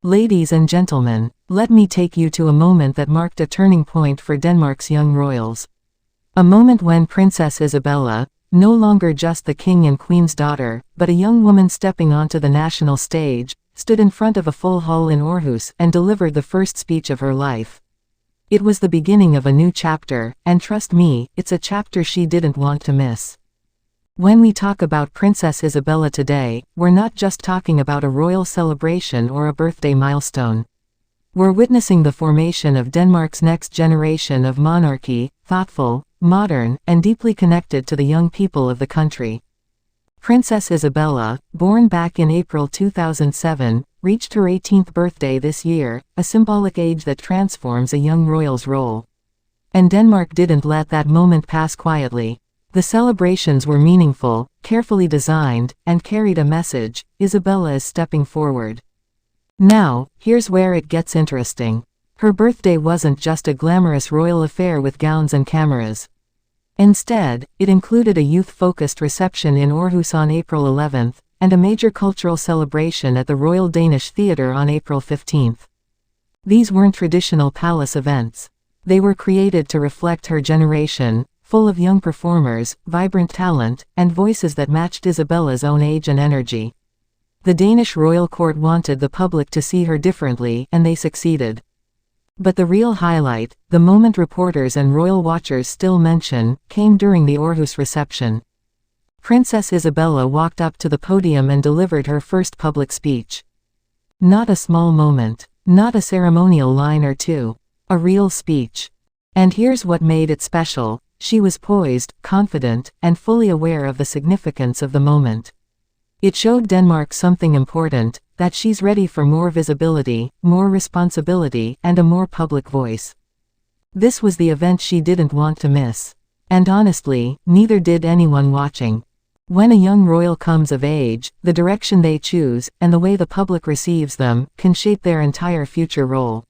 Ladies and gentlemen, let me take you to a moment that marked a turning point for Denmark's young royals. A moment when Princess Isabella, no longer just the king and queen's daughter, but a young woman stepping onto the national stage, stood in front of a full hall in Aarhus and delivered the first speech of her life. It was the beginning of a new chapter, and trust me, it's a chapter she didn't want to miss. When we talk about Princess Isabella today, we're not just talking about a royal celebration or a birthday milestone. We're witnessing the formation of Denmark's next generation of monarchy, thoughtful, modern, and deeply connected to the young people of the country. Princess Isabella, born back in April 2007, reached her 18th birthday this year, a symbolic age that transforms a young royal's role. And Denmark didn't let that moment pass quietly. The celebrations were meaningful, carefully designed, and carried a message: Isabella is stepping forward. Now, here's where it gets interesting. Her birthday wasn't just a glamorous royal affair with gowns and cameras. Instead, it included a youth-focused reception in Aarhus on April 11th, and a major cultural celebration at the Royal Danish Theatre on April 15th. These weren't traditional palace events. They were created to reflect her generation, full of young performers, vibrant talent, and voices that matched Isabella's own age and energy. The Danish royal court wanted the public to see her differently, and they succeeded. But the real highlight, the moment reporters and royal watchers still mention, came during the Aarhus reception. Princess Isabella walked up to the podium and delivered her first public speech. Not a small moment, not a ceremonial line or two, a real speech. And here's what made it special: she was poised, confident, and fully aware of the significance of the moment. It showed Denmark something important, that she's ready for more visibility, more responsibility, and a more public voice. This was the event she didn't want to miss. And honestly, neither did anyone watching. When a young royal comes of age, the direction they choose, and the way the public receives them, can shape their entire future role.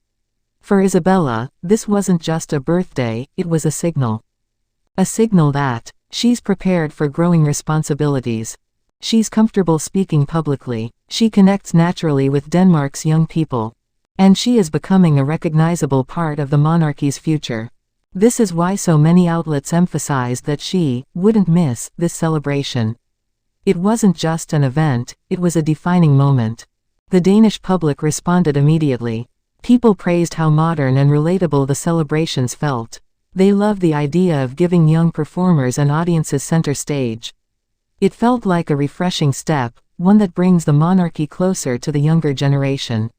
For Isabella, this wasn't just a birthday, it was a signal. A signal that she's prepared for growing responsibilities. She's comfortable speaking publicly. She connects naturally with Denmark's young people. And she is becoming a recognizable part of the monarchy's future. This is why so many outlets emphasized that she wouldn't miss this celebration. It wasn't just an event, it was a defining moment. The Danish public responded immediately. People praised how modern and relatable the celebrations felt. They loved the idea of giving young performers and audiences center stage. It felt like a refreshing step, one that brings the monarchy closer to the younger generation.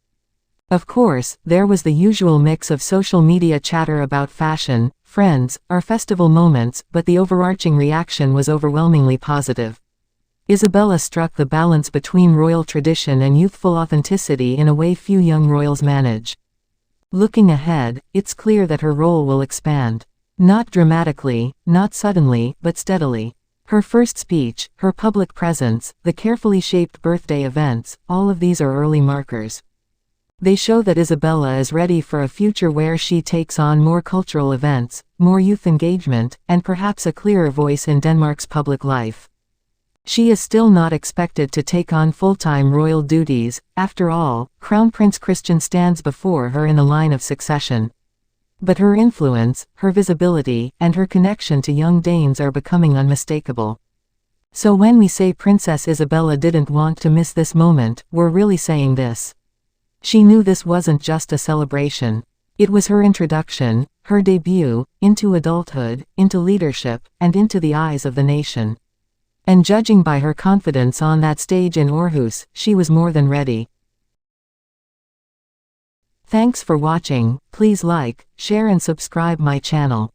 Of course, there was the usual mix of social media chatter about fashion, friends, or festival moments, but the overarching reaction was overwhelmingly positive. Isabella struck the balance between royal tradition and youthful authenticity in a way few young royals manage. Looking ahead, it's clear that her role will expand. Not dramatically, not suddenly, but steadily. Her first speech, her public presence, the carefully shaped birthday events, all of these are early markers. They show that Isabella is ready for a future where she takes on more cultural events, more youth engagement, and perhaps a clearer voice in Denmark's public life. She is still not expected to take on full-time royal duties. After all, Crown Prince Christian stands before her in the line of succession. But her influence, her visibility, and her connection to young Danes are becoming unmistakable. So when we say Princess Isabella didn't want to miss this moment, we're really saying this. She knew this wasn't just a celebration. It was her introduction, her debut, into adulthood, into leadership, and into the eyes of the nation. And judging by her confidence on that stage in Aarhus, she was more than ready. Thanks for watching. Please like, share and subscribe my channel.